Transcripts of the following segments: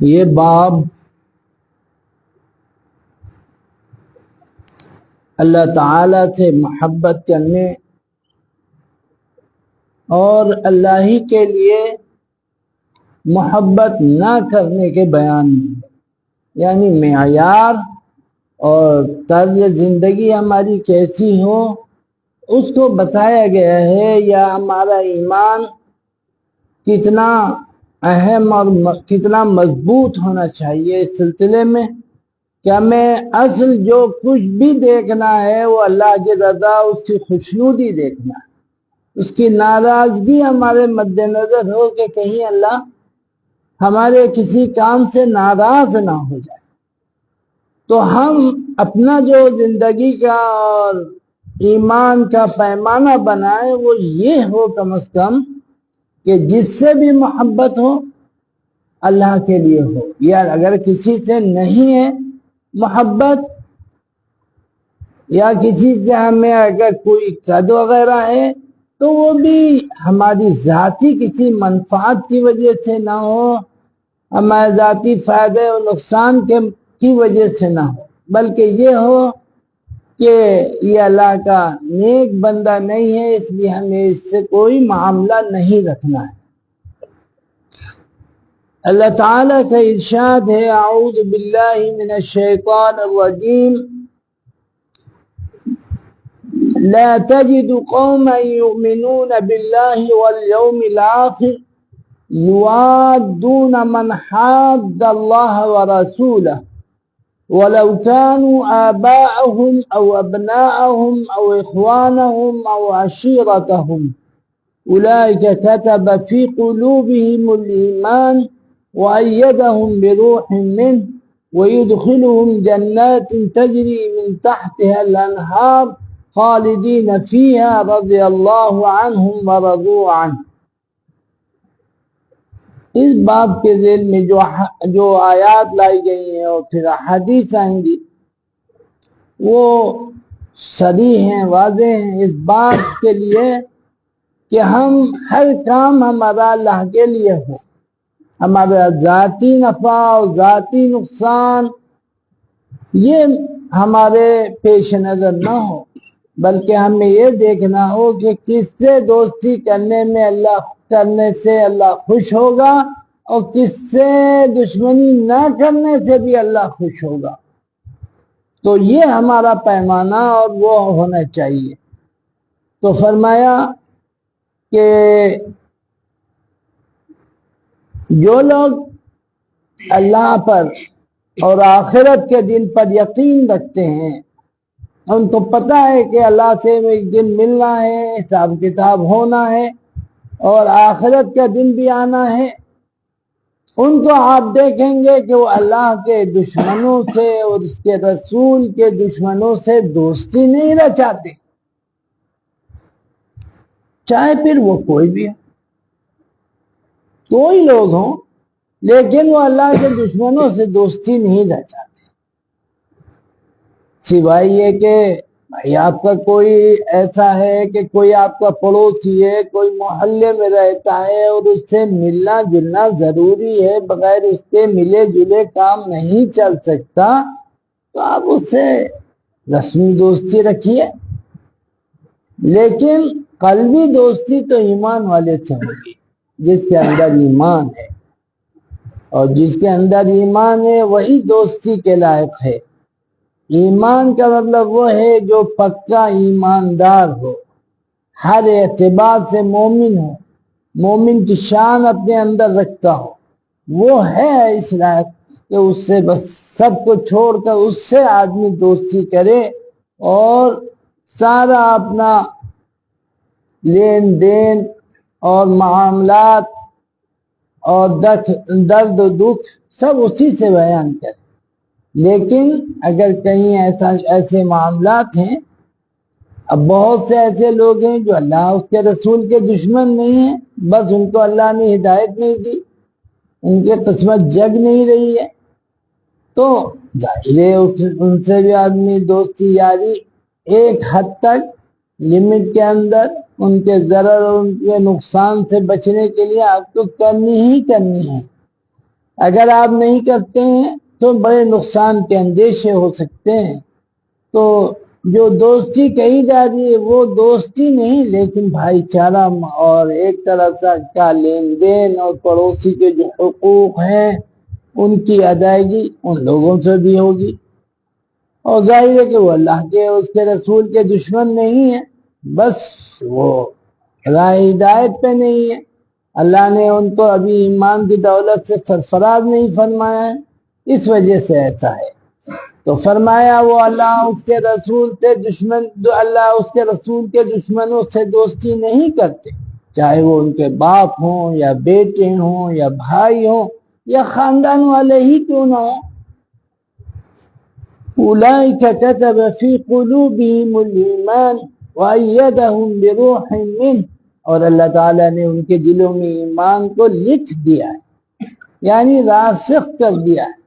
یہ باب اللہ تعالی سے محبت کرنے اور اللہ ہی کے لیے محبت نہ کرنے کے بیان میں، یعنی معیار اور طرز زندگی ہماری کیسی ہو اس کو بتایا گیا ہے، یا ہمارا ایمان کتنا اہم اور کتنا مضبوط ہونا چاہیے اس سلسلے میں کہ ہمیں اصل جو کچھ بھی دیکھنا ہے وہ اللہ کی رضا، اس کی خوشنودی دیکھنا ہے، اس کی ناراضگی ہمارے مد نظر ہو کہ کہیں اللہ ہمارے کسی کام سے ناراض نہ ہو جائے۔ تو ہم اپنا جو زندگی کا اور ایمان کا پیمانہ بنائے وہ یہ ہو کم از کم کہ جس سے بھی محبت ہو اللہ کے لیے ہو، یا اگر کسی سے نہیں ہے محبت یا کسی سے ہمیں اگر کوئی قد وغیرہ ہے تو وہ بھی ہماری ذاتی کسی منفعت کی وجہ سے نہ ہو، ہمارے ذاتی فائدے و نقصان کی وجہ سے نہ ہو، بلکہ یہ ہو کہ یہ اللہ کا نیک بندہ نہیں ہے اس لیے ہمیں اس سے کوئی معاملہ نہیں رکھنا ہے۔ اللہ تعالیٰ کا ارشاد ہے، اعوذ باللہ من الشیطان الرجیم، لا تجد قوما يؤمنون بالله واليوم الآخر يوادون من حاد الله ورسوله ولو كانوا آباءهم أو أبناءهم أو إخوانهم أو عشيرتهم أولئك كتب في قلوبهم الإيمان وأيدهم بروح منه ويدخلهم جنات تجري من تحتها الأنهار خالدين فيها رضي الله عنهم ورضوا عنه۔ اس باب کے ذیل میں جو آیات لائی گئی ہیں اور پھر احادیث آئیں گی وہ صریح ہیں، واضح ہیں اس بات کے لیے کہ ہم ہر کام ہمارا اللہ کے لیے ہو، ہمارا ذاتی نفع اور ذاتی نقصان یہ ہمارے پیش نظر نہ ہو، بلکہ ہمیں یہ دیکھنا ہو کہ کس سے دوستی کرنے سے اللہ خوش ہوگا اور کس سے دشمنی نہ کرنے سے بھی اللہ خوش ہوگا۔ تو یہ ہمارا پیمانہ اور وہ ہونا چاہیے۔ تو فرمایا کہ جو لوگ اللہ پر اور آخرت کے دن پر یقین رکھتے ہیں، ان کو پتہ ہے کہ اللہ سے ایک دن ملنا ہے، حساب کتاب ہونا ہے اور آخرت کا دن بھی آنا ہے، ان کو آپ دیکھیں گے کہ وہ اللہ کے دشمنوں سے اور اس کے رسول کے دشمنوں سے دوستی نہیں رچاتے، چاہے پھر وہ کوئی بھی ہو، کوئی لوگ ہوں، لیکن وہ اللہ کے دشمنوں سے دوستی نہیں رچاتے، سوائے یہ کہ بھائی آپ کا کوئی ایسا ہے کہ کوئی آپ کا پڑوسی ہے، کوئی محلے میں رہتا ہے اور اس سے ملنا جلنا ضروری ہے، بغیر اس کے ملے جلے کام نہیں چل سکتا، تو آپ اس سے رسمی دوستی رکھیے، لیکن قلبی دوستی تو ایمان والے سے ہوگی، جس کے اندر ایمان ہے، اور جس کے اندر ایمان ہے وہی دوستی کے لائق ہے۔ ایمان کا مطلب وہ ہے جو پکا ایماندار ہو، ہر اعتبار سے مومن ہو، مومن کی شان اپنے اندر رکھتا ہو، وہ ہے اس لائق کہ اس سے بس سب کو چھوڑ کر اس سے آدمی دوستی کرے اور سارا اپنا لین دین اور معاملات اور درد و دکھ سب اسی سے بیان کرے۔ لیکن اگر کہیں ایسے معاملات ہیں، اب بہت سے ایسے لوگ ہیں جو اللہ اس کے رسول کے دشمن نہیں ہیں، بس ان کو اللہ نے ہدایت نہیں دی، ان کی قسمت جگ نہیں رہی ہے، تو ظاہر ہے ان سے بھی آدمی دوستی یاری ایک حد تک لمٹ کے اندر ان کے ضرر اور ان کے نقصان سے بچنے کے لیے آپ کو کرنی ہی کرنی ہے۔ اگر آپ نہیں کرتے ہیں تو بڑے نقصان کے اندیشے ہو سکتے ہیں۔ تو جو دوستی کہی جا رہی ہے وہ دوستی نہیں، لیکن بھائی چارہ اور ایک طرح کا لین دین، اور پڑوسی کے جو حقوق ہیں ان کی ادائیگی ان لوگوں سے بھی ہوگی۔ اور ظاہر ہے کہ وہ اللہ کے اس کے رسول کے دشمن نہیں ہیں، بس وہ راہ ہدایت پہ نہیں ہے، اللہ نے ان کو ابھی ایمان کی دولت سے سرفراز نہیں فرمایا ہے، اس وجہ سے ایسا ہے۔ تو فرمایا وہ اللہ اس کے رسول سے دشمن، اللہ اس کے رسول کے دشمنوں سے دوستی نہیں کرتے، چاہے وہ ان کے باپ ہوں یا بیٹے ہوں یا بھائی ہوں یا خاندان والے ہی کیوں نہ ہوں۔ اولئک کتب فی قلوبہم الایمان وایدہم بروح منہ، اور اللہ تعالیٰ نے ان کے دلوں میں ایمان کو لکھ دیا ہے، یعنی راسخ کر دیا ہے،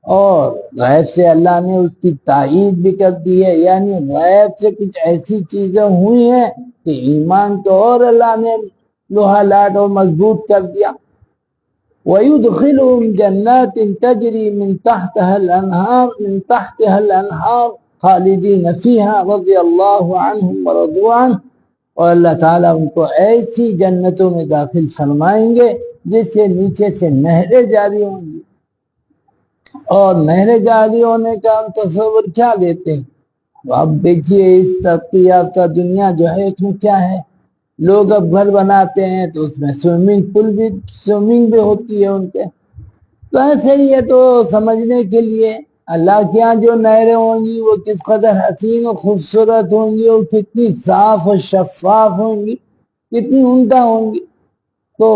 اور غیب سے اللہ نے اس کی تائید بھی کر دی ہے، یعنی غیب سے کچھ ایسی چیزیں ہوئی ہیں کہ ایمان کو اور اللہ نے لوہا لاٹ اور مضبوط کر دیا۔ وَيُدْخِلُهُمْ جَنَّاتٍ تَجْرِي مِنْ تَحْتِهَا الْأَنْهَارُ خَالِدِينَ فِيهَا رَضِيَ اللَّهُ عَنْهُمْ وَرَضُوا عَنْهُ، اور اللہ تعالیٰ ان کو ایسی جنتوں میں داخل فرمائیں گے جس سے نیچے سے نہریں جاری ہوں گی۔ اور نہریں جاری ہونے کا ہم تصور کیا دیتے ہیں؟ اب دیکھیے اس ترقی یافتہ دنیا جو ہے اس میں کیا ہے، لوگ اب گھر بناتے ہیں تو اس میں سوئمنگ بھی ہوتی ہے ان کے، تو ایسے ہی ہے۔ تو سمجھنے کے لیے اللہ کے یہاں جو نہریں ہوں گی وہ کس قدر حسین و خوبصورت ہوں گی، اور کتنی صاف اور شفاف ہوں گی، کتنی عمدہ ہوں گی۔ تو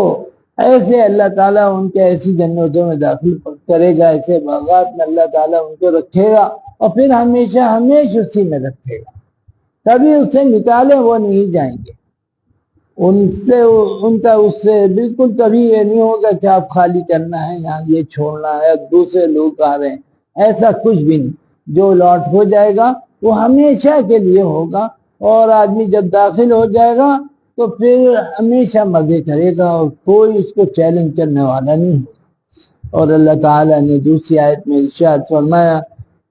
ایسے اللہ تعالیٰ ان کے ایسی جنتوں میں داخل کرے گا، ایسے باغات میں اللہ تعالیٰ ان کو رکھے گا، اور پھر ہمیشہ اسی میں رکھے گا، کبھی اس سے نکالے وہ نہیں جائیں گے۔ ان کا اس سے بالکل کبھی یہ نہیں ہوگا کہ آپ خالی کرنا ہے یہاں، یہ چھوڑنا ہے، دوسرے لوگ آ رہے ہیں، ایسا کچھ بھی نہیں۔ جو لاٹ ہو جائے گا وہ ہمیشہ کے لیے ہوگا، اور آدمی جب داخل ہو جائے گا تو پھر ہمیشہ مزے کرے گا، اور کوئی اس کو چیلنج کرنے والا نہیں ہے۔ اور اللہ تعالیٰ نے دوسری آیت میں ارشاد فرمایا،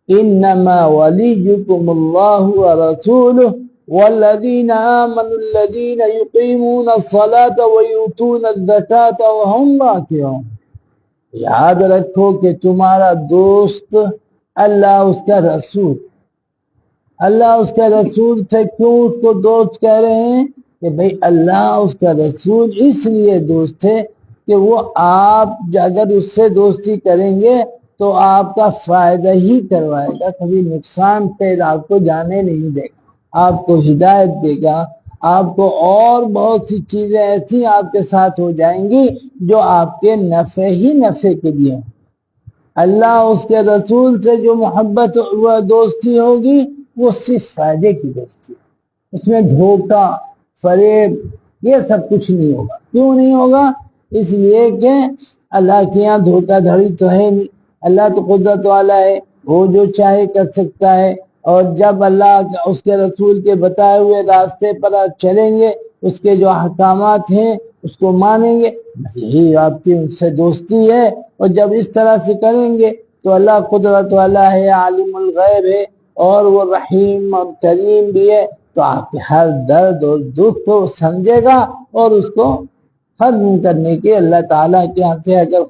انما ولیکم اللہ ورسولہ والذین آمنوا الذین یقیمون الصلاة ویؤتون الزکاة وہم راکعون۔ یاد رکھو کہ تمہارا دوست اللہ اس کا رسول، اللہ اس کا رسول سے کیوں اس کو دوست کہہ رہے ہیں کہ بھئی اللہ اس کا رسول اس لیے دوست ہے کہ وہ آپ اگر اس سے دوستی کریں گے تو آپ کا فائدہ ہی کروائے گا، کبھی نقصان پہ آپ کو جانے نہیں دے گا، آپ کو ہدایت دے گا، آپ کو اور بہت سی چیزیں ایسی آپ کے ساتھ ہو جائیں گی جو آپ کے نفع ہی نفع کے لیے ہیں۔ اللہ اس کے رسول سے جو محبت و دوستی ہوگی وہ صرف فائدے کی دوستی، اس میں دھوکہ فریب یہ سب کچھ نہیں ہوگا۔ کیوں نہیں ہوگا؟ اس لیے کہ اللہ کے یہاں دھوکہ دھڑی تو ہے نہیں، اللہ تو قدرت والا ہے، وہ جو چاہے کر سکتا ہے، اور جب اللہ اس کے رسول کے بتائے ہوئے راستے پر آپ چلیں گے، اس کے جو احکامات ہیں اس کو مانیں گے، یہی آپ کی اس سے دوستی ہے۔ اور جب اس طرح سے کریں گے تو اللہ قدرت والا ہے، عالم الغیب ہے، اور وہ رحیم اور کریم بھی ہے، تو آپ کے ہر درد اور دکھ کو سمجھے گا، اور اس کو ختم کرنے کے اللہ تعالیٰ کے یہاں سے اگر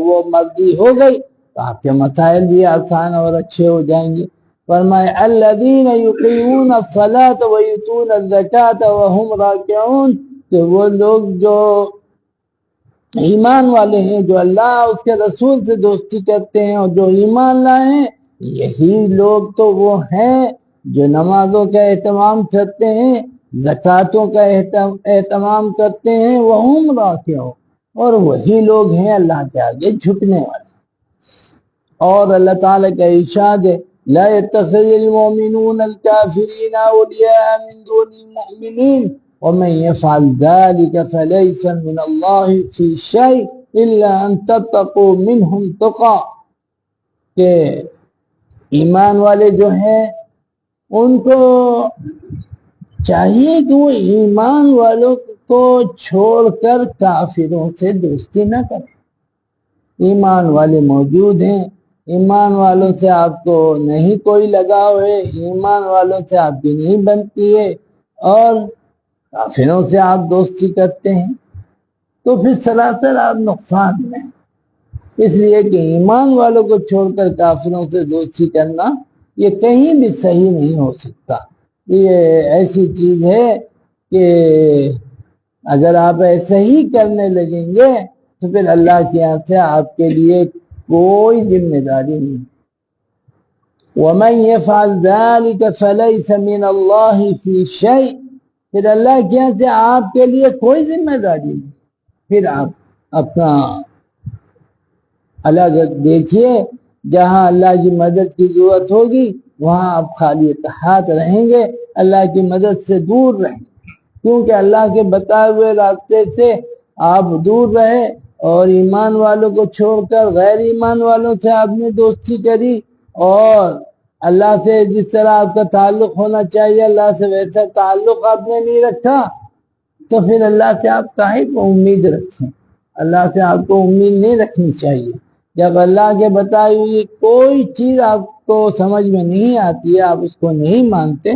وہ مرضی ہو گئی تو آپ کے مسائل بھی آسان اور اچھے ہو جائیں گے۔ فرمائے الذین یقیمون الصلاۃ ویؤتون الزکاۃ وہم راکعون، کہ وہ لوگ جو ایمان والے ہیں، جو اللہ اس کے رسول سے دوستی کرتے ہیں اور جو ایمان لائے ہیں، یہی لوگ تو وہ ہیں جو نمازوں کا اہتمام کرتے ہیں، زکاتوں کا اہتمام کرتے ہیں، وہم راکعون، اور وہی لوگ ہیں اللہ کے آگے جھکنے والے۔ اور اللہ تعالیٰ کا ارشاد ہے، لا يتخذ المؤمنون الكافرين أولياء من دون المؤمنين ومن يفعل ذلك فليس من الله في شيء إلا أن تتقوا منهم تقى، کہ ایمان والے جو ہیں ان کو چاہیے کہ وہ ایمان والوں کو چھوڑ کر کافروں سے دوستی نہ کریں، ایمان والے موجود ہیں، ایمان والوں سے آپ کو نہیں کوئی لگاؤ ہے، ایمان والوں سے آپ کی نہیں بنتی ہے، اور کافروں سے آپ دوستی کرتے ہیں، تو پھر سراسر آپ نقصان میں ہیں۔ اس لیے کہ ایمان والوں کو چھوڑ کر کافروں سے دوستی کرنا یہ کہیں بھی صحیح نہیں ہو سکتا۔ یہ ایسی چیز ہے کہ اگر آپ ایسے ہی کرنے لگیں گے تو پھر اللہ کے یہاں سے آپ کے لیے کوئی ذمہ داری نہیں۔ وَمَنْ يَفْعَلْ ذَلِكَ فَلَيْسَ مِنَ اللَّهِ فِي شَيْءٍ، پھر اللہ کے یہاں سے آپ کے لیے کوئی ذمہ داری نہیں۔ پھر آپ اپنا الگ دیکھیے، جہاں اللہ کی مدد کی ضرورت ہوگی وہاں آپ خالی ہاتھ رہیں گے، اللہ کی مدد سے دور رہیں گے، کیونکہ اللہ کے بتائے ہوئے راستے سے آپ دور رہے، اور ایمان والوں کو چھوڑ کر غیر ایمان والوں سے آپ نے دوستی کری، اور اللہ سے جس طرح آپ کا تعلق ہونا چاہیے اللہ سے ویسا تعلق آپ نے نہیں رکھا، تو پھر اللہ سے آپ کاہے کو امید رکھیں؟ اللہ سے آپ کو امید نہیں رکھنی چاہیے۔ جب اللہ کے بتائی ہوئی کوئی چیز آپ کو سمجھ میں نہیں آتی ہے، آپ اس کو نہیں مانتے،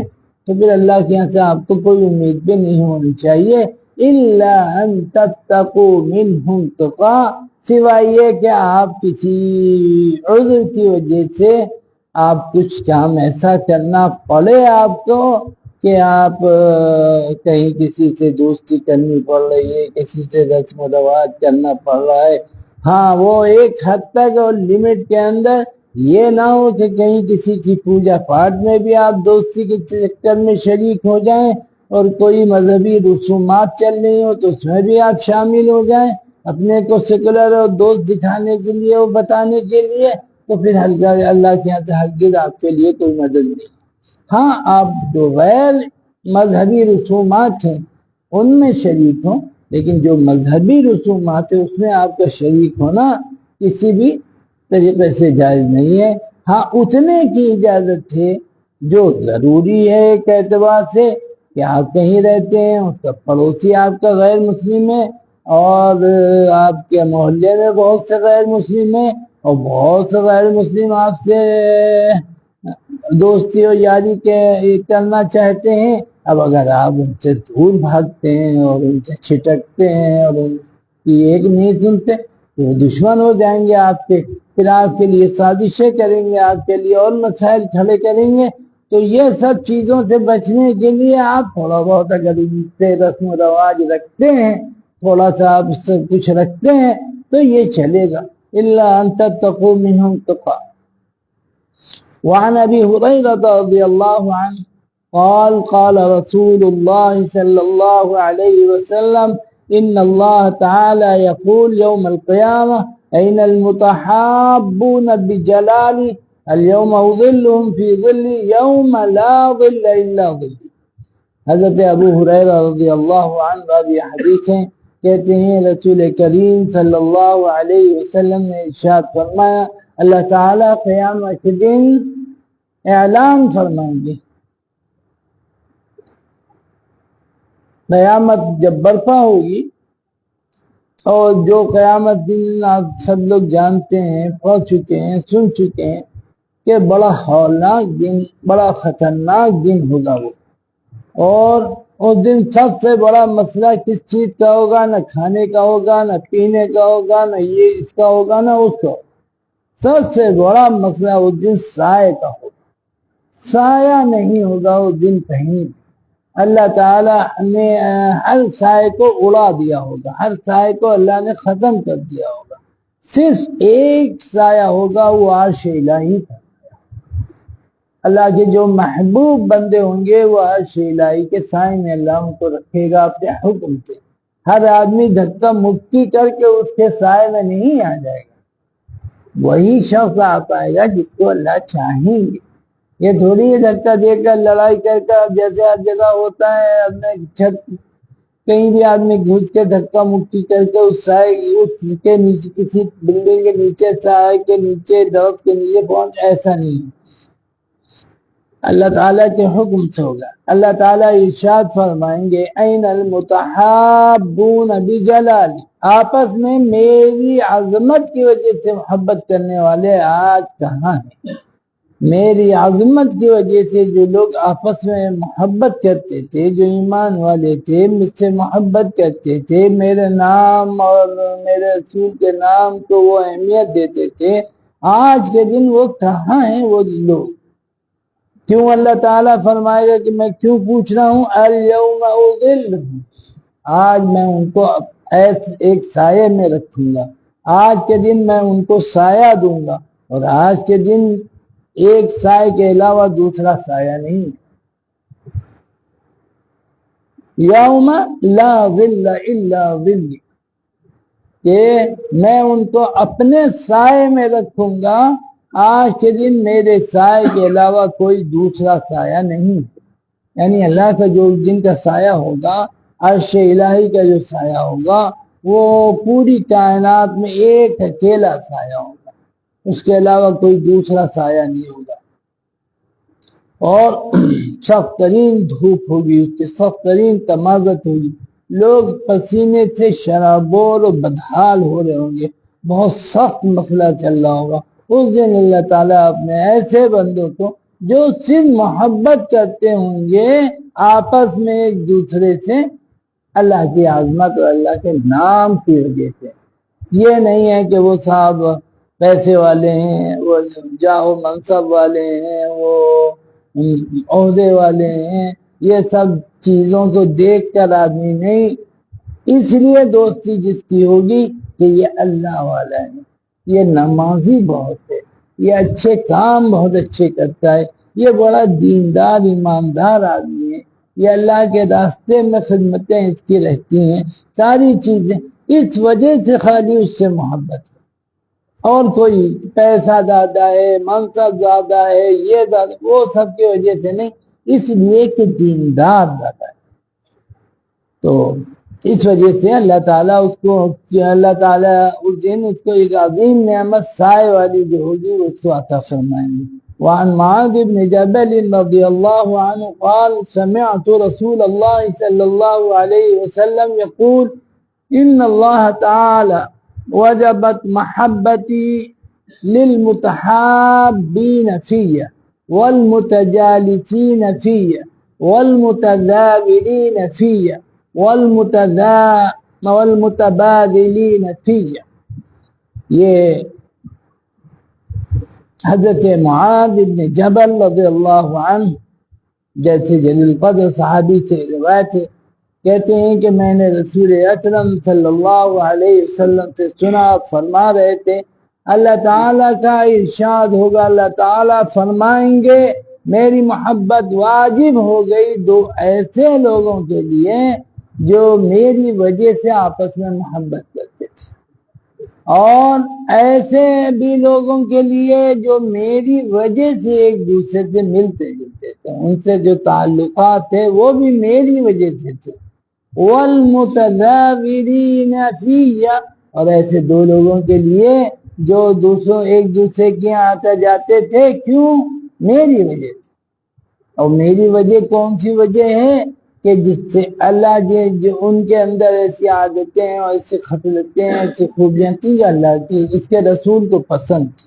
تو پھر اللہ کے یہاں سے آپ کو کوئی امید بھی نہیں ہونی چاہیے۔ إِلَّا أَن تَتَّقُوا مِنْهُمْ تُقَاةً، سوائے یہ کہ آپ کسی عذر کی وجہ سے آپ کچھ کام ایسا کرنا پڑے آپ کو کہ آپ کہیں کسی سے دوستی کرنی پڑ رہی ہے، کسی سے رسم و رواج کرنا پڑ رہا ہے، ہاں وہ ایک حد تک اور لمٹ کے اندر، یہ نہ ہو کہ کہیں کسی کی پوجا پاٹ میں بھی آپ دوستی کے چکر میں شریک ہو جائیں، اور کوئی مذہبی رسومات چل رہی ہو تو اس میں بھی آپ شامل ہو جائیں اپنے کو سیکولر اور دوست دکھانے کے لیے اور بتانے کے لیے، تو پھر اللہ کے یہاں سے ہرگز آپ کے لیے کوئی مدد نہیں۔ ہاں، آپ جو غیر مذہبی رسومات ہیں ان میں شریک ہوں، لیکن جو مذہبی رسومات ہیں اس میں آپ کا شریک ہونا کسی بھی طریقے سے جائز نہیں ہے۔ ہاں، اتنے کی اجازت ہے جو ضروری ہے ایک اعتبار سے، کہ آپ کہیں رہتے ہیں، اس کا پڑوسی آپ کا غیر مسلم ہے، اور آپ کے محلے میں بہت سے غیر مسلم ہیں، اور بہت سے غیر مسلم آپ سے دوستی اور یاری کرنا چاہتے ہیں۔ اب اگر آپ ان سے دور بھاگتے ہیں اور ان سے چھٹکتے ہیں اور ان کی ایک نہیں سنتے تو وہ دشمن ہو جائیں گے آپ کے، پھر آپ کے لیے سازشیں کریں گے، آپ کے لیے اور مسائل کھڑے کریں گے۔ تو یہ سب چیزوں سے بچنے کے لیے آپ تھوڑا بہت اگر ان سے رسم و رواج رکھتے ہیں، تھوڑا سا آپ اس سے کچھ رکھتے ہیں تو یہ چلے گا۔ إِلَّا أَن تَتَّقُوا مِنْهُمْ تُقَاةً۔ وعن أبي هريرة رضي الله عنه قال قال رسول الله صلى الله عليه وسلم إن الله تعالى يقول يوم القيامة أين المتحابون بجلالي اليوم أظلهم في ظلي يوم لا ظل إلا ظلي۔ حضرت ابو ہریرہ رضی اللہ عنہ ابھی حدیث ہیں، کہتے ہیں رسول کریم صلی اللہ علیہ وسلم نے ارشاد فرمایا، اللہ تعالیٰ قیامت کے دن اعلان فرمائیں گے، قیامت جب برپا ہوگی، اور جو قیامت دن آپ سب لوگ جانتے ہیں، پڑھ چکے ہیں، سن چکے ہیں کہ بڑا ہولناک دن، بڑا خطرناک دن ہوگا وہ، اور اس دن سب سے بڑا مسئلہ کس چیز کا ہوگا؟ نہ کھانے کا ہوگا، نہ پینے کا ہوگا، نہ یہ اس کا ہوگا، نہ اس کا ہوگا۔ سب سے بڑا مسئلہ اس دن سائے کا ہوگا، سایہ نہیں ہوگا اس دن کہیں۔ اللہ تعالیٰ نے ہر سائے کو اڑا دیا ہوگا، ہر سائے کو اللہ نے ختم کر دیا ہوگا، صرف ایک سایہ ہوگا، وہ عرش الہی کا۔ اللہ کے جو محبوب بندے ہوں گے وہ عرش الہی کے سائے میں اللہ ان کو رکھے گا اپنے حکم سے۔ ہر آدمی دھکا مکی کر کے اس کے سائے میں نہیں آ جائے گا، وہی شخص آ پائے گا جس کو اللہ چاہیں گے۔ یہ تھوڑی دھکا دے کر، لڑائی کر کر، جیسے ہر جگہ ہوتا ہے، اپنے چھت کہیں بھی آدمی گھس کے دھکا مکی کر کے اس سائے اس کے نیچے، کسی بلڈنگ کے نیچے، سائے کے نیچے، درخت کے نیچے پہنچ، ایسا نہیں ہے۔ اللہ تعالیٰ کے حکم سے ہوگا۔ اللہ تعالیٰ ارشاد فرمائیں گے این المتحابون بجلال، آپس میں میری عظمت کی وجہ سے محبت کرنے والے آج کہاں ہیں؟ میری عظمت کی وجہ سے جو لوگ آپس میں محبت کرتے تھے، جو ایمان والے تھے، مجھ سے محبت کرتے تھے، میرے نام اور میرے رسول کے نام کو وہ اہمیت دیتے تھے، آج کے دن وہ کہاں ہیں وہ لوگ؟ کیوں اللہ تعالیٰ فرمائے گا کہ میں کیوں پوچھ رہا ہوں؟ الیوم اظلہم، آج میں ان کو ایک سائے میں رکھوں گا، آج کے دن میں ان کو سایہ دوں گا، اور آج کے دن ایک سائے کے علاوہ دوسرا سایہ نہیں۔ یوم لا ظل الا ظلی، کہ میں ان کو اپنے سائے میں رکھوں گا، آج کے دن میرے سائے کے علاوہ کوئی دوسرا سایہ نہیں۔ یعنی اللہ کا جو جن کا سایہ ہوگا، عرش الہی کا جو سایہ ہوگا، وہ پوری کائنات میں ایک اکیلا سایہ ہوگا، اس کے علاوہ کوئی دوسرا سایہ نہیں ہوگا۔ اور سخت ترین دھوپ ہوگی، اس کی سخت ترین تمازت ہوگی، لوگ پسینے سے شرابور و بدحال ہو رہے ہوں گے، بہت سخت مسئلہ چل رہا ہوگا۔ اس دن اللہ تعالیٰ اپنے ایسے بندوں کو جو صرف محبت کرتے ہوں گے آپس میں ایک دوسرے سے، اللہ کی عظمت اور اللہ کے نام کی وجہ سے، یہ نہیں ہے کہ وہ صاحب پیسے والے ہیں، وہ جاہ و منصب والے ہیں، وہ عہدے والے ہیں، یہ سب چیزوں کو دیکھ کر آدمی نہیں، اس لیے دوستی جس کی ہوگی کہ یہ اللہ والا ہے، یہ نمازی بہت ہے، یہ اچھے کام بہت اچھے کرتا ہے، یہ بڑا دیندار ایماندار آدمی ہے، یہ اللہ کے راستے میں خدمتیں اس کی رہتی ہیں، ساری چیزیں اس وجہ سے خالی اس سے محبت ہے، اور کوئی پیسہ زیادہ ہے، منصب زیادہ ہے، یہ زیادہ، وہ سب کی وجہ سے نہیں، اس لیے کہ دیندار زیادہ ہے۔ تو اس وجہ سے اللہ تعالیٰ اس کو، اللہ تعالیٰ اس دن اس کو ایک عظیم نعمت سائے والی جو ہوگی اس کو عطا فرمائیں گے۔ وعن معاذ بن جبل رضی اللہ عنہ قال سمعت رسول اللہ صلی اللہ علیہ وسلم يقول ان اللہ تعالی وجبت محبتی للمتحابین فی والمتجالسین فی والمتذاکرین فی والمتبادلین فی۔ یہ حضرت معاذ بن جبل رضی اللہ عنہ جیسے جلیل قدر صحابی سے روایت ہے، کہتے ہیں کہ میں نے رسول اکرم صلی اللہ علیہ وسلم سے سنا، فرما رہے تھے اللہ تعالیٰ کا ارشاد ہوگا، اللہ تعالیٰ فرمائیں گے میری محبت واجب ہو گئی دو ایسے لوگوں کے لیے جو میری وجہ سے آپس میں محبت کرتے تھے، اور ایسے بھی لوگوں کے لیے جو میری وجہ سے ایک دوسرے سے ملتے جلتے تھے، ان سے جو تعلقات تھے وہ بھی میری وجہ سے تھے، والمتذاکرین فی، اور ایسے دو لوگوں کے لیے جو ایک دوسرے کے یہاں آتے جاتے تھے، کیوں؟ میری وجہ سے۔ اور میری وجہ کون سی وجہ ہے؟ کہ جس سے اللہ جو ان کے اندر ایسی عادتیں ہیں اور ایسی خصلتیں ہیں، ایسی خوبیاں تھیں جو اللہ کی اس کے رسول کو پسند تھی،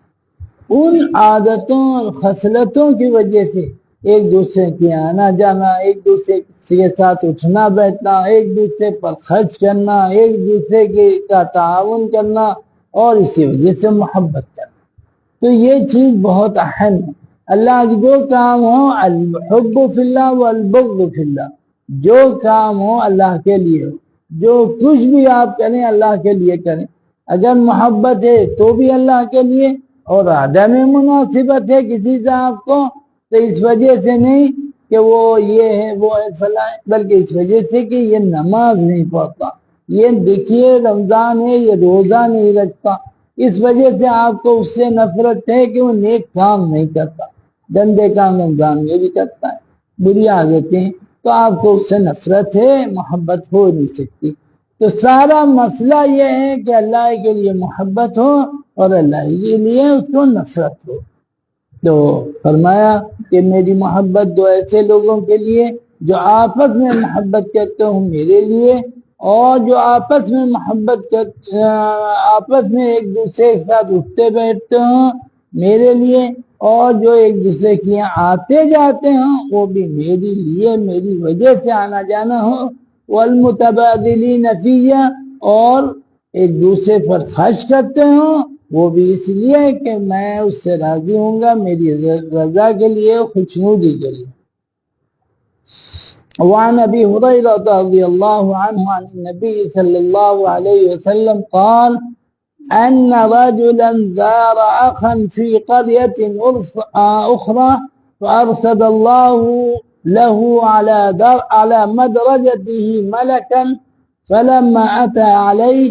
ان عادتوں اور خصلتوں کی وجہ سے ایک دوسرے کے آنا جانا، ایک دوسرے کے ساتھ اٹھنا بیٹھنا، ایک دوسرے پر خرچ کرنا، ایک دوسرے کا تعاون کرنا، اور اسی وجہ سے محبت کرنا۔ تو یہ چیز بہت اہم ہے۔ اللہ کی جو کام ہو، الحب فی اللہ والبغض فی اللہ، جو کام ہو اللہ کے لیے ہو، جو کچھ بھی آپ کریں اللہ کے لیے کریں، اگر محبت ہے تو بھی اللہ کے لیے، اور عدم مناسبت ہے کسی سے آپ کو تو اس وجہ سے نہیں کہ وہ یہ ہے وہ ہے فلاں، بلکہ اس وجہ سے کہ یہ نماز نہیں پڑھتا، یہ دیکھیے رمضان ہے یہ روزہ نہیں رکھتا، اس وجہ سے آپ کو اس سے نفرت ہے کہ وہ نیک کام نہیں کرتا، گندے کام رمضان میں بھی کرتا ہے، بری عادتیں، تو آپ کو اس سے نفرت ہے، محبت ہو نہیں سکتی۔ تو سارا مسئلہ یہ ہے کہ اللہ کے لیے محبت ہو اور اللہ کے لیے اس کو نفرت ہو۔ تو فرمایا کہ میری محبت دو ایسے لوگوں کے لیے جو آپس میں محبت کرتے ہوں میرے لیے، اور جو آپس میں محبت کرتے آپس میں ایک دوسرے کے ساتھ اٹھتے بیٹھتے ہوں میرے لیے، اور جو ایک دوسرے کے یہاں آتے جاتے ہوں وہ بھی میری لیے، میری وجہ سے آنا جانا ہو، والمتبادلین فیہ، اور ایک دوسرے پر خرچ کرتے ہوں وہ بھی اس لیے کہ میں اس سے راضی ہوں گا، میری رضا کے لیے، خوشنودی کے لیے۔ وعن ابی ہریرہ رضی اللہ عنہ عن النبی صلی اللہ علیہ وسلم قال ان رجلا زار اخا في قرية اخرى فارسل الله له على مدرجته ملكا فلما اتى عليه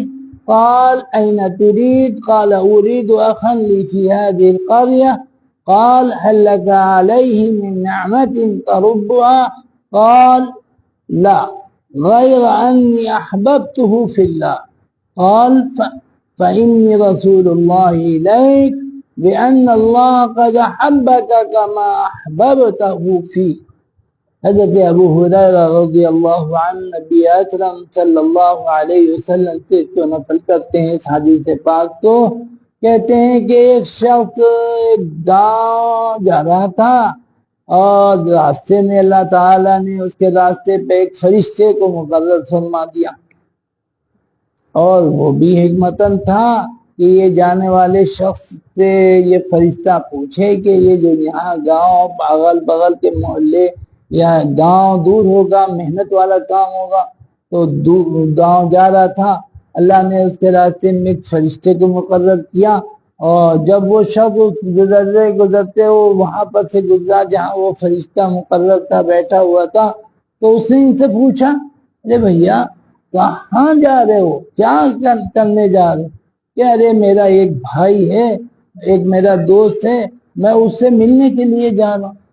قال أين تريد؟ قال أريد أخا لي في هذه القرية. قال هل لك عليه من نعمة تربها؟ قال لا، غير أني أحببته في الله. قال فإني رسول الله إليك بأن الله قد أحبك كما أحببته فيه۔ حضرت ابو ہریرہ رضی اللہ عنہ نبی اکرم صلی اللہ علیہ وسلم سے جو نقل کرتے ہیں اس حدیث پاک کو، کہتے ہیں کہ ایک شخص ایک گاؤں جا رہا تھا اور راستے میں اللہ تعالیٰ نے اس کے راستے پہ ایک فرشتے کو مقرر فرما دیا، اور وہ بھی حکمتاً تھا کہ یہ جانے والے شخص سے یہ فرشتہ پوچھے کہ یہ جو یہاں گاؤں اغل بغل کے محلے یا گاؤں دور ہوگا، محنت والا کام ہوگا، تو گاؤں جا رہا تھا، اللہ نے اس کے راستے میں ایک فرشتے کو مقرر کیا، اور جب وہ شخص گزرتے وہ وہاں پر سے گزرا جہاں وہ فرشتہ مقرر تھا بیٹھا ہوا تھا، تو اس نے ان سے پوچھا ارے بھیا کہاں جا رہے ہو، کیا کرنے جا رہے ہو؟ کہ ارے میرا ایک بھائی ہے، ایک میرا دوست ہے، میں اس سے ملنے کے لیے جا رہا ہوں۔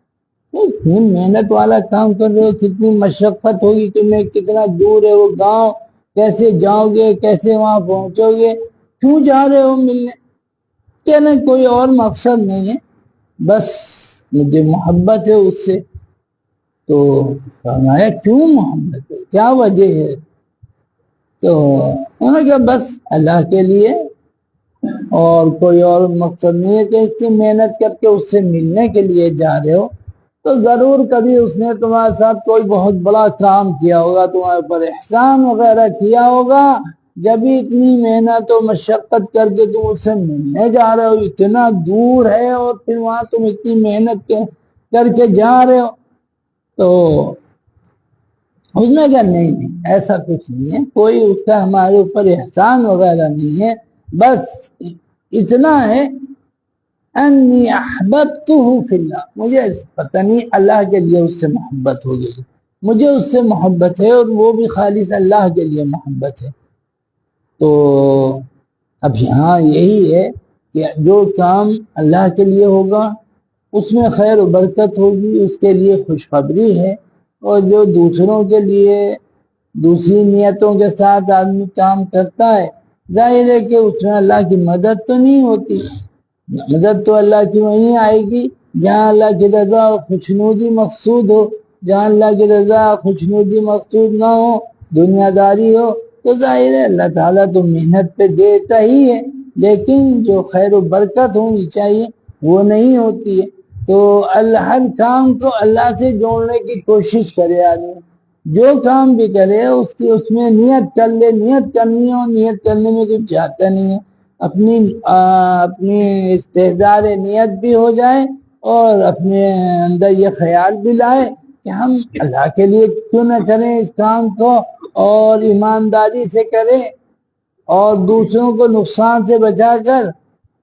اتنی محنت والا کام کر رہے ہو، کتنی مشقت ہوگی تمہیں، کتنا دور ہے وہ گاؤں، کیسے جاؤ گے، کیسے وہاں پہنچو گے، کیوں جا رہے ہو ملنے؟ کہنا کوئی اور مقصد نہیں ہے، بس مجھے محبت ہے اس سے۔ تو فرمایا کیوں محبت ہے، کیا وجہ ہے؟ تو انہوں نے کہا بس اللہ کے لیے، اور کوئی اور مقصد نہیں ہے کہ اس کی محنت کر کے اس سے ملنے کے لیے جا رہے ہو، تو ضرور کبھی اس نے تمہارے ساتھ کوئی بہت بڑا کام کیا ہوگا، تمہارے اوپر احسان وغیرہ کیا ہوگا، جب اتنی محنت و مشقت کر کے تم اس سے ملنے جا رہے ہو، اتنا دور ہے اور پھر وہاں تم اتنی محنت کر کے جا رہے ہو۔ تو اس نے کہا نہیں ایسا کچھ نہیں ہے، کوئی اس کا ہمارے اوپر احسان وغیرہ نہیں ہے، بس اتنا ہے انی احببتہ فی اللہ، مجھے پتہ نہیں اللہ کے لیے اس سے محبت ہو گئی، مجھے اس سے محبت ہے، اور وہ بھی خالص اللہ کے لیے محبت ہے۔ تو اب یہاں یہی ہے کہ جو کام اللہ کے لیے ہوگا اس میں خیر و برکت ہوگی، اس کے لیے خوشخبری ہے، اور جو دوسروں کے لیے دوسری نیتوں کے ساتھ آدمی کام کرتا ہے، ظاہر ہے کہ اس میں اللہ کی مدد تو نہیں ہوتی، مدد تو اللہ کی وہیں آئے گی جہاں اللہ کی رضا اور خوشنودی مقصود ہو، جہاں اللہ کی رضا خوشنودی مقصود نہ ہو، دنیا داری ہو، تو ظاہر ہے اللہ تعالیٰ تو محنت پہ دیتا ہی ہے، لیکن جو خیر و برکت ہونی چاہیے وہ نہیں ہوتی ہے۔ تو ہر کام کو اللہ سے جوڑنے کی کوشش کرے آدمی، جو کام بھی کرے اس میں نیت کر لے، نیت کرنی ہو، نیت کرنے میں کچھ جاتا نہیں ہے، اپنی استحضار نیت بھی ہو جائے، اور اپنے اندر یہ خیال بھی لائے کہ ہم اللہ کے لیے کیوں نہ کریں اس کام کو، اور ایمانداری سے کریں، اور دوسروں کو نقصان سے بچا کر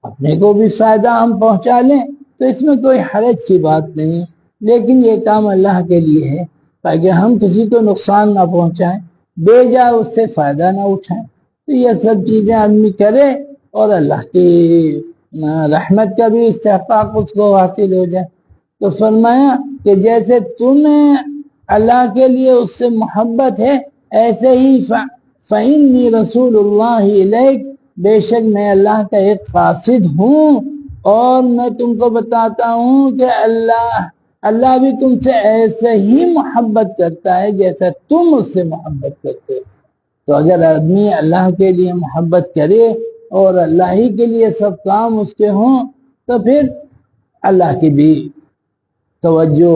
اپنے کو بھی فائدہ ہم پہنچا لیں، تو اس میں کوئی حرج کی بات نہیں، لیکن یہ کام اللہ کے لیے ہے تاکہ ہم کسی کو نقصان نہ پہنچائیں، بے جا اس سے فائدہ نہ اٹھائیں۔ تو یہ سب چیزیں آدمی کرے اور اللہ کی رحمت کا بھی استحقاق اس کو حاصل ہو جائے۔ تو فرمایا کہ جیسے تمہیں اللہ کے لیے اس سے محبت ہے، ایسے ہی فَإِنِّي رسول اللہ علیک، بے شک میں اللہ کا ایک قاصد ہوں، اور میں تم کو بتاتا ہوں کہ اللہ بھی تم سے ایسے ہی محبت کرتا ہے جیسا تم اس سے محبت کرتے ہو۔ تو اگر آدمی اللہ کے لیے محبت کرے اور اللہ ہی کے لیے سب کام اس کے ہوں تو پھر اللہ کی بھی توجہ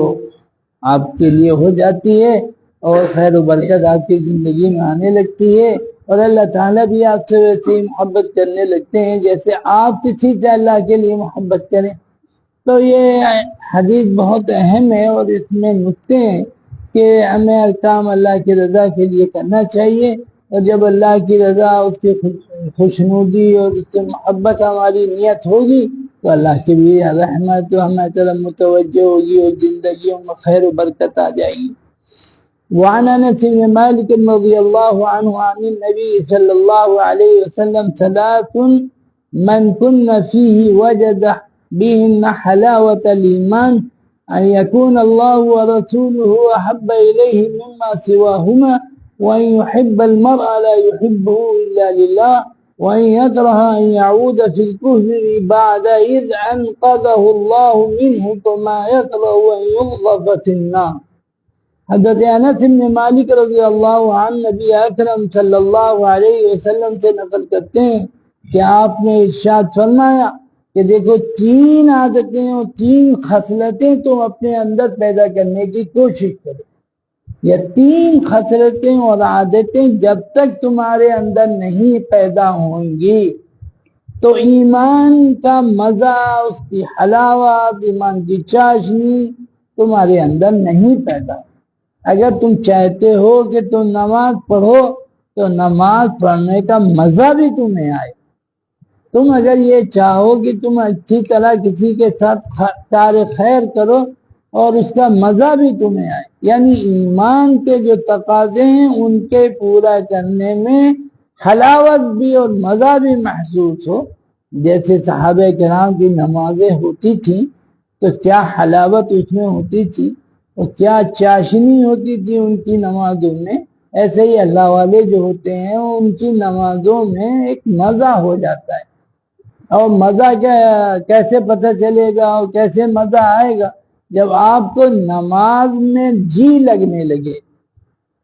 آپ کے لیے ہو جاتی ہے اور خیر و برکت آپ کی زندگی میں آنے لگتی ہے، اور اللہ تعالیٰ بھی آپ سے ویسے ہی محبت کرنے لگتے ہیں جیسے آپ کسی سے اللہ کے لیے محبت کریں۔ تو یہ حدیث بہت اہم ہے اور اس میں نکتے ہیں کہ ہمیں ہر کام اللہ کی رضا کے لیے کرنا چاہیے، اور جب اللہ کی رضا، اس کی خوشنودی اور اس سے محبت ہماری نیت ہوگی تو اللہ کی بھی رحمت ہمیں طرف متوجہ ہوگی اور زندگیوں میں خیر و برکت آ جائے گی۔ وعن انس بن مالک رضی اللہ عنہ عن النبی صلی اللہ علیہ وسلم ثلاث من كن فيه وجد بهن حلاوة الإيمان أن يكون الله ورسوله أحب إليه مما سواهما، وأن يحب المرء لا يحبه إلا لله، وأن يكره أن يعود في الكفر بعد إذ أنقذه الله منه كما يكره أن يقذف في النار۔ حضرت انس بن مالک رضی اللہ عنہ نبی اکرم صلی اللہ علیہ وسلم سے نقل کرتے ہیں کہ آپ نے ارشاد فرمایا کہ دیکھو تین عادتیں اور تین خصلتیں تم اپنے اندر پیدا کرنے کی کوشش کرو۔ یہ تین خصلتیں اور عادتیں جب تک تمہارے اندر نہیں پیدا ہوں گی تو ایمان کا مزہ، اس کی حلاوت، ایمان کی چاشنی تمہارے اندر نہیں پیدا۔ اگر تم چاہتے ہو کہ تم نماز پڑھو تو نماز پڑھنے کا مزہ بھی تمہیں آئے، تم اگر یہ چاہو کہ تم اچھی طرح کسی کے ساتھ کار خیر کرو اور اس کا مزہ بھی تمہیں آئے، یعنی ایمان کے جو تقاضے ہیں ان کے پورا کرنے میں حلاوت بھی اور مزہ بھی محسوس ہو۔ جیسے صحابہ کرام کی نمازیں ہوتی تھیں تو کیا حلاوت اس میں ہوتی تھی اور کیا چاشنی ہوتی تھی ان کی نمازوں میں، ایسے ہی اللہ والے جو ہوتے ہیں ان کی نمازوں میں ایک مزہ ہو جاتا ہے۔ اور مزہ کیسے پتہ چلے گا اور کیسے مزہ آئے گا؟ جب آپ کو نماز میں جی لگنے لگے،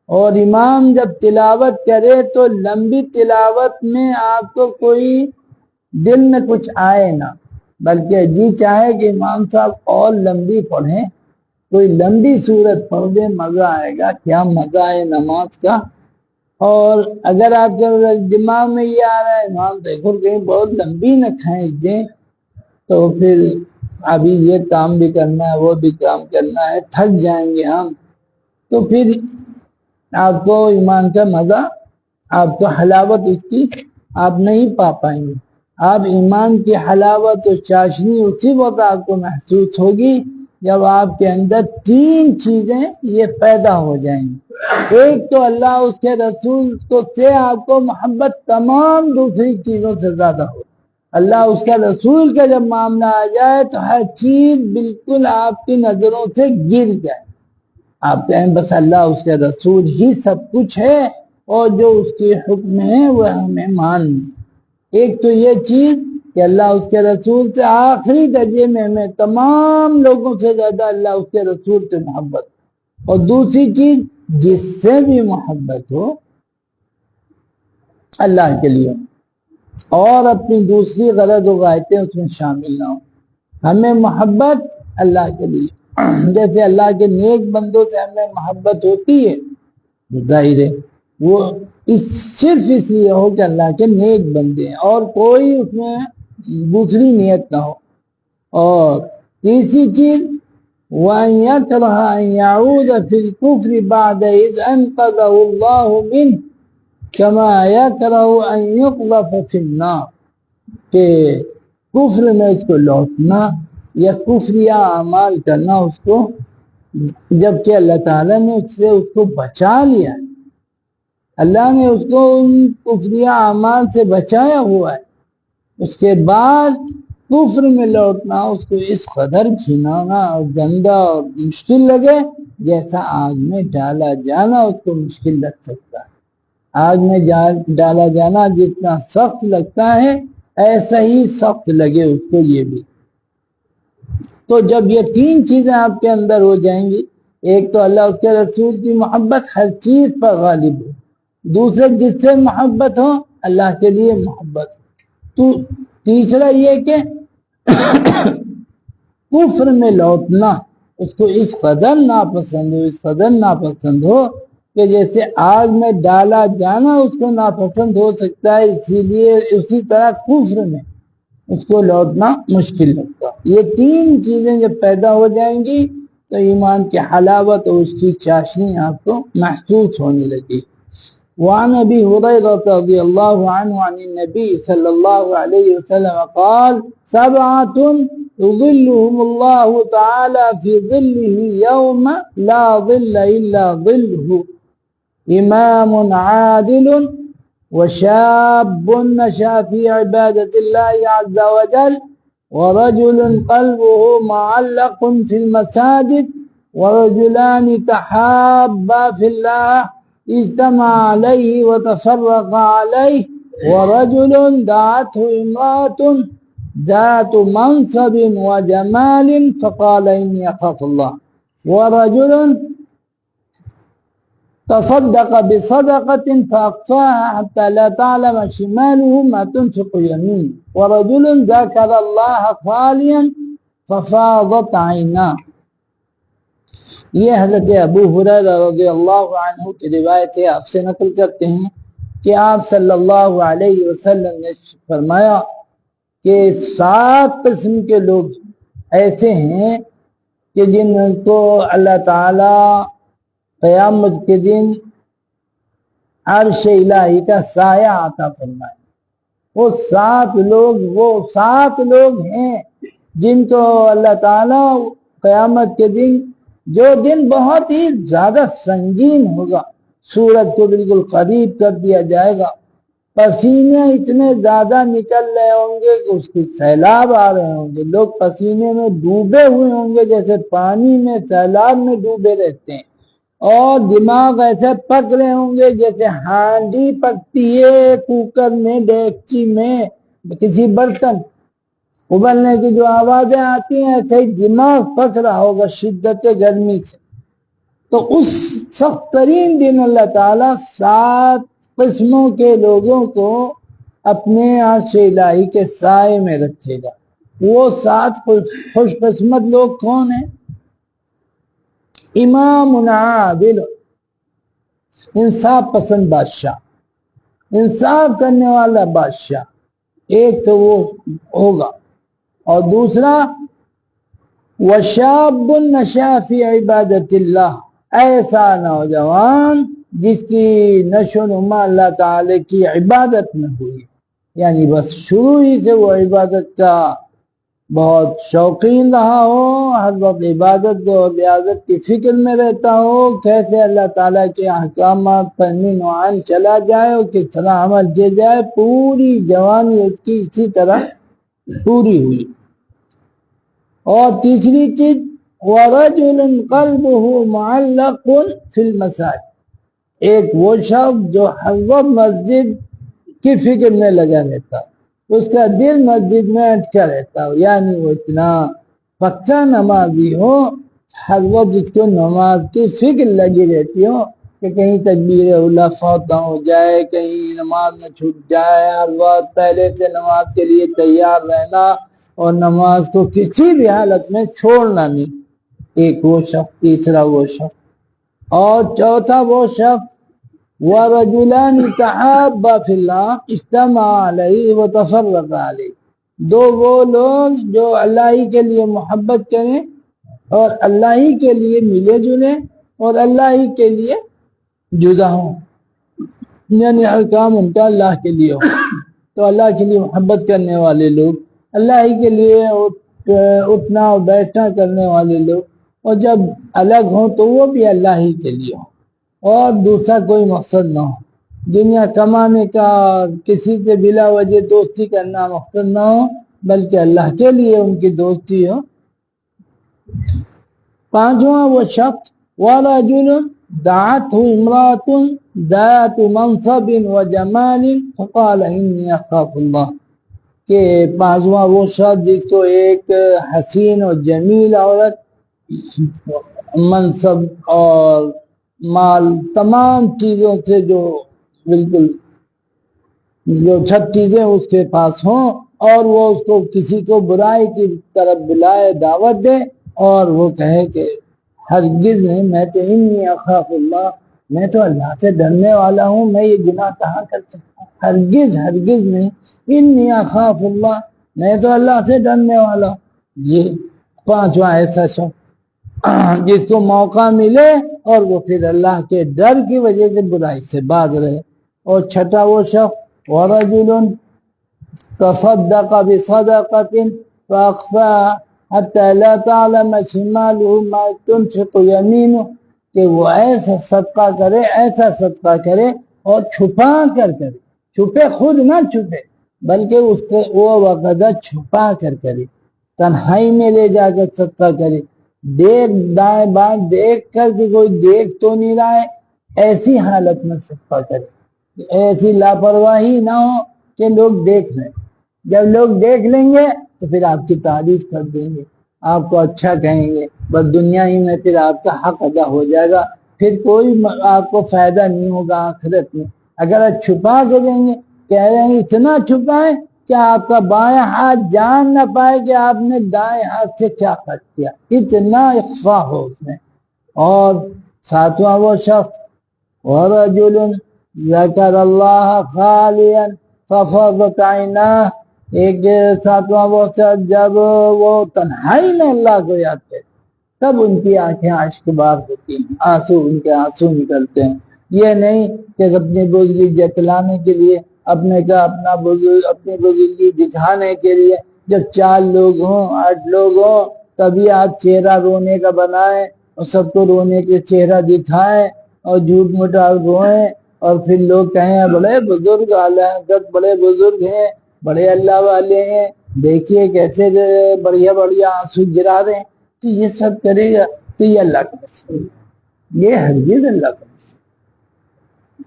اور امام جب تلاوت کرے تو لمبی تلاوت میں آپ کو کوئی دل میں کچھ آئے نہ، بلکہ جی چاہے کہ امام صاحب اور لمبی پڑھیں، کوئی لمبی صورت پڑھ دے، مزہ آئے گا۔ کیا مزہ ہے نماز کا! اور اگر آپ کے دماغ میں یہ آ رہا ہے امام دیکھو کہیں بہت لمبی نہ کھینچ دیں تو پھر ابھی یہ کام بھی کرنا ہے وہ بھی کام کرنا ہے، تھک جائیں گے ہم، تو پھر آپ کو ایمان کا مزہ، آپ کو حلاوت اس کی آپ نہیں پا پائیں گے۔ آپ ایمان کی حلاوت اور چاشنی اسی وقت آپ کو محسوس ہوگی جب آپ کے اندر تین چیزیں یہ پیدا ہو جائیں گی۔ ایک تو اللہ اس کے رسول سے آپ کو محبت تمام دوسری چیزوں سے زیادہ ہو۔ اللہ اس کے رسول کا جب معاملہ آ جائے تو ہر چیز بالکل آپ کی نظروں سے گر جائے، آپ کہیں بس اللہ اس کے رسول ہی سب کچھ ہے اور جو اس کے حکم ہے وہ ہمیں ماننا ہے۔ ایک تو یہ چیز کہ اللہ اس کے رسول سے آخری درجے میں ہمیں تمام لوگوں سے زیادہ اللہ اس کے رسول سے محبت، اور دوسری چیز جس سے بھی محبت ہو اللہ کے لیے، اور اپنی دوسری غرض و غایتیں اس میں شامل نہ ہو، ہمیں محبت اللہ کے لیے۔ جیسے اللہ کے نیک بندوں سے ہمیں محبت ہوتی ہے، ظاہر ہے وہ صرف اس لیے ہو کہ اللہ کے نیک بندے ہیں اور کوئی اس میں دوسری نیت نہ ہو۔ اور تیسری چیز وَأَن يَكْرَهَ أَن يَعُودَ فِي الْكُفْرِ بَعْدَ إِذْ أَنْقَذَهُ اللَّهُ مِنْهُ كَمَا يَكْرَهُ أَن يُقْذَفَ فِي النَّارِ، کہ کفر میں اس کو لوٹنا یا کفریہ اعمال کرنا اس کو، جبکہ اللہ تعالیٰ نے اس کو بچا لیا، اللہ نے اس کو ان کفریہ اعمال سے بچایا ہوا ہے، اس کے بعد کفر میں لوٹنا اس کو اس قدر گھنانا اور گندا اور مشکل لگے جیسا آگ میں ڈالا جانا اس کو مشکل لگ سکتا ہے۔ آگ میں ڈالا جانا جتنا سخت لگتا ہے ایسا ہی سخت لگے اس کو یہ بھی۔ تو جب یہ تین چیزیں آپ کے اندر ہو جائیں گی، ایک تو اللہ اس کے رسول کی محبت ہر چیز پر غالب ہو، دوسرے جس سے محبت ہو اللہ کے لیے محبت، تو تیسرا یہ کہ کفر میں لوٹنا اس کو اس قدر ناپسند ہو کہ جیسے آگ میں ڈالا جانا اس کو ناپسند ہو سکتا ہے، اسی لیے اسی طرح کفر میں اس کو لوٹنا مشکل لگتا۔ یہ تین چیزیں جب پیدا ہو جائیں گی تو ایمان کی حلاوت اور اس کی چاشنی آپ کو محسوس ہونے لگی۔ وعن ابی ہریرہ رضی اللہ عنہ عن النبی صلی اللہ علیہ وسلم قال سبعۃ يظلهم اللہ تعالی فی ظلہ یوم لا ظل الا ظلہ امام عادل وشاب نشأ في عبادة الله عز وجل ورجل قلبه معلق في المساجد ورجلان تحابا في الله اجتمع عليه وتفرق عليه ورجل دعته امرأة ذات منصب وجمال فقال إني أخاف الله ورجل تصدق بصدقة فأخفاها حتى لا تعلم شماله ما تنفق يمينه ورجل ذكر الله خاليا ففاضت عيناه۔ یہ حضرت ابو ہریرہ رضی اللہ عنہ کی روایت ہے، آپ سے نقل کرتے ہیں کہ آپ صلی اللہ علیہ وسلم نے فرمایا کہ 7 قسم کے لوگ ایسے ہیں کہ جن کو اللہ تعالی قیامت کے دن عرش الہی کا سایہ عطا فرمائے۔ وہ 7 لوگ ہیں جن کو اللہ تعالی قیامت کے دن، جو دن بہت ہی زیادہ سنگین ہوگا، سورج کو بالکل قریب کر دیا جائے گا، پسینے اتنے زیادہ نکل رہے ہوں گے کہ اس کی سیلاب آ رہے ہوں گے، لوگ پسینے میں ڈوبے ہوئے ہوں گے جیسے پانی میں سیلاب میں ڈوبے رہتے ہیں، اور دماغ ایسے پک رہے ہوں گے جیسے ہانڈی پکتی ہے کوکر میں، ڈیکچی میں، کسی برتن ابلنے کی جو آوازیں آتی ہیں ایسے ہی دماغ پک رہا ہوگا شدت گرمی سے۔ تو اس سخت ترین دن اللہ تعالیٰ 7 قسموں کے لوگوں کو اپنے عرش الہی کے سائے میں رکھے گا۔ وہ 7 خوش قسمت لوگ کون ہیں؟ امام عادل، انصاف پسند بادشاہ، انصاف کرنے والا بادشاہ ایک تو وہ ہوگا، اور دوسرا وشاب نشأ فی عبادت اللہ، ایسا نوجوان جس کی نشو و نما اللہ تعالی کی عبادت میں ہوئی، یعنی بس شروع ہی سے وہ عبادت کا بہت شوقین رہا ہو، ہر وقت عبادت اور ریاضت کی فکر میں رہتا ہو، کیسے اللہ تعالیٰ کے احکامات پر من و عن چلا جائے اور کس طرح عمل کیا جائے، پوری جوانی اس کی اسی طرح پوری ہوئی۔ اور تیسری چیز وَرَجُلٌ قَلْبُهُ مُعَلَّقٌ فِي الْمَسَاجِدِ، ایک وہ شخص جو ہر وقت مسجد کی فکر میں لگا رہتا ہے، اس کا دل مسجد میں اٹکا رہتا ہو، یعنی وہ اتنا پکا نمازی ہو، ہر وقت جس کو نماز کی فکر لگی رہتی ہو کہ کہیں تکبیر اولیٰ فوت نہ ہو جائے، کہیں نماز نہ چھوٹ جائے، ہر وقت پہلے سے نماز کے لیے تیار رہنا اور نماز کو کسی بھی حالت میں چھوڑنا نہیں، ایک وہ شخص، تیسرا وہ شخص، اور چوتھا وہ شخص وَرَجُلَانِ تَحَابَّا فِي اللَّهِ اجْتَمَعَ عَلَيْهِ وَتَفَرَّقَ عَلَيْهِ، 2 وہ لوگ جو اللہ ہی کے لیے محبت کریں اور اللہ ہی کے لیے ملے جلیں اور اللہ ہی کے لیے جدا ہوں، یعنی ہر کام ان کا اللہ کے لیے ہو۔ تو اللہ کے لیے محبت کرنے والے لوگ، اللہ ہی کے لیے اٹھنا اور بیٹھنا کرنے والے لوگ، اور جب الگ ہوں تو وہ بھی اللہ ہی کے لیے ہوں اور دوسرا کوئی مقصد نہ ہو، دنیا کمانے کا، کسی سے بلا وجہ دوستی کرنا مقصد نہ ہو، بلکہ اللہ کے لیے ان کی دوستی ہو۔ 5واں وہ شخص وَرَجُلٌ دَعَتْهُ امْرَأَةٌ ذَاتُ مَنْصَبٍ وَجَمَالٍ فَقَالَ إِنِّي أَخَافُ اللَّهَ، کہ پانچواں وہ شخص جس کو ایک حسین اور جمیل عورت منصب اور مال تمام چیزوں سے جو بالکل جو سب چیزیں اس کے پاس ہوں اور وہ اس کو کسی کو برائی کی طرف بلائے دعوت دے اور وہ کہے کہ ہرگز نہیں میں تو انی اخاف اللہ میں تو اللہ سے ڈرنے والا ہوں میں یہ گناہ کہاں کر سکتا ہوں ہرگز ہرگز نہیں انی اخاف اللہ میں تو اللہ سے ڈرنے والا ہوں یہ پانچواں ایسا شخص جس کو موقع ملے اور وہ پھر اللہ کے ڈر کی وجہ سے برائی سے باز رہے اور چھٹا وہ شخص ورجل تصدق بصدقة فأخفاها حتى لا تعلم شماله ما تنفق يمينه کہ وہ ایسا صدقہ کرے اور چھپا کر کرے چھپے خود نہ چھپے بلکہ اس کو وہ وقت چھپا کر کرے تنہائی میں لے جا کر صدقہ کرے دیکھ دائیں بائیں دیکھ کر کہ کوئی دیکھ تو نہیں رہا ہے ایسی حالت میں صدقہ کرے ایسی لاپرواہی نہ ہو کہ لوگ دیکھ لیں جب لوگ دیکھ لیں گے تو پھر آپ کی تعریف کر دیں گے آپ کو اچھا کہیں گے بس دنیا ہی میں پھر آپ کا حق ادا ہو جائے گا پھر کوئی آپ کو فائدہ نہیں ہوگا آخرت میں اگر آپ چھپا کے دیں گے کہہ رہے ہیں اتنا چھپائیں کہ آپ کا بائیں ہاتھ جان نہ پائے کہ آپ نے دائیں ہاتھ سے کیا خرچ کیا اتنا اخفا ہو اس میں اور ساتواں وہ شخص ورجل ذکر اللہ خالیا ففضت عیناہ ایک ساتواں وہ شخص جب وہ تنہائی میں اللہ کو یاد کرے تب ان کی آنکھیں اشک بار ہوتی ہیں آنسو ان کے آنسو نکلتے ہیں یہ نہیں کہ اپنی بزرگی جتلانے کے لیے اپنے کا اپنی بزرگی دکھانے کے لیے جب 4 لوگ ہوں 8 لوگ ہوں تبھی آپ چہرہ رونے کا بنائیں اور سب کو رونے کے چہرہ دکھائیں اور جھوٹ موٹا روئیں اور پھر لوگ کہیں بڑے بزرگ اعلیٰ حضرت بڑے بزرگ ہیں بڑے اللہ والے ہیں دیکھیے کیسے بڑھیا بڑھیا آنسو گرا رہے ہیں تو یہ سب کرے گا تو یہ اللہ کا پسند یہ ہرگز اللہ کا پسند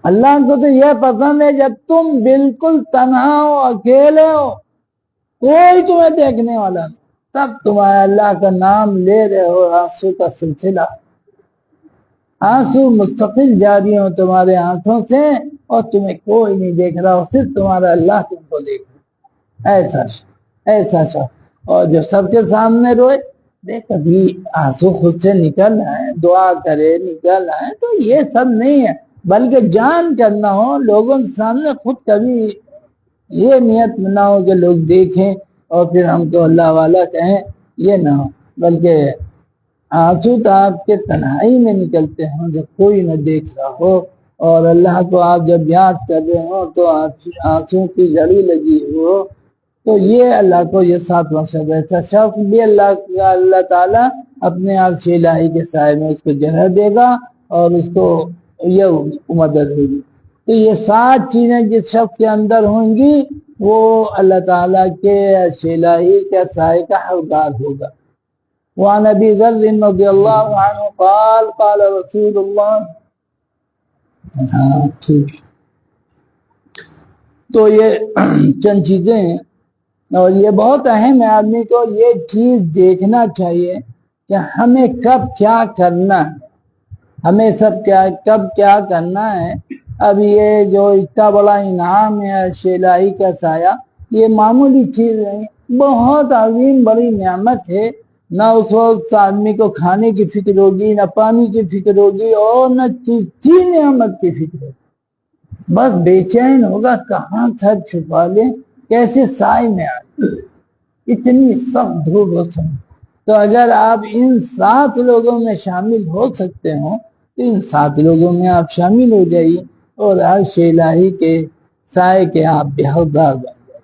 اللہ کو تو یہ پسند ہے جب تم بالکل تنہا ہو اکیلے ہو کوئی تمہیں دیکھنے والا نہیں تب تمہارے اللہ کا نام لے رہے ہو آنسو کا سلسلہ آنسو مستقل جاری ہو تمہارے آنکھوں سے اور تمہیں کوئی نہیں دیکھ رہا ہو صرف تمہارا اللہ تم کو دیکھ رہا ایسا شخص اور جو سب کے سامنے روئے دیکھ کبھی آنسو خود سے نکل آئے دعا کرے نکل آئے تو یہ سب نہیں ہے بلکہ جان کرنا ہو لوگوں کے سامنے خود کبھی یہ نیت نہ ہو کہ لوگ دیکھیں اور پھر ہم کو اللہ والا کہیں یہ نہ ہو بلکہ آنسو تو آپ کے تنہائی میں نکلتے ہوں جب کوئی نہ دیکھ رہا ہو اور اللہ کو آپ جب یاد کر رہے ہو تو آنسو کی جڑی لگی ہو تو یہ اللہ کو یہ 7واں شخص ایسا شخص بھی اللہ تعالیٰ اپنے عرش الہی کے سائے میں اس کو جگہ دے گا اور اس کو یہ مدد ہوگی تو یہ 7 چیزیں جس شخص کے اندر ہوں گی وہ اللہ تعالیٰ کے عرش الہی کے سائے کا حقدار ہوگا وعن ابی ذر رضی اللہ عنہ قال قال رسول اللہ تو یہ چند چیزیں ہیں اور یہ بہت اہم ہے آدمی کو یہ چیز دیکھنا چاہیے کہ ہمیں کب کیا کرنا ہے ہمیں کب کیا کرنا ہے اب یہ جو اتنا بڑا انعام ہے عرش الہی کا سایہ یہ معمولی چیز نہیں بہت عظیم بڑی نعمت ہے نہ اس وقت آدمی کو کھانے کی فکر ہوگی نہ پانی کی فکر ہوگی اور نہ کسی نعمت کی فکر ہوگی بس بے چین ہوگا کہاں سر چھپا لیں کیسے سائے میں آئے اتنی سخت دھوپ روشن تو اگر آپ ان 7 لوگوں میں شامل ہو سکتے ہوں تو ان 7 لوگوں میں آپ شامل ہو جائیے اور عرش الہی کے سائے کے آپ بے حقدار بن جائیں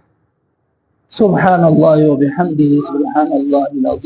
سبحان اللہ و بحمدہ سبحان اللہ العظیم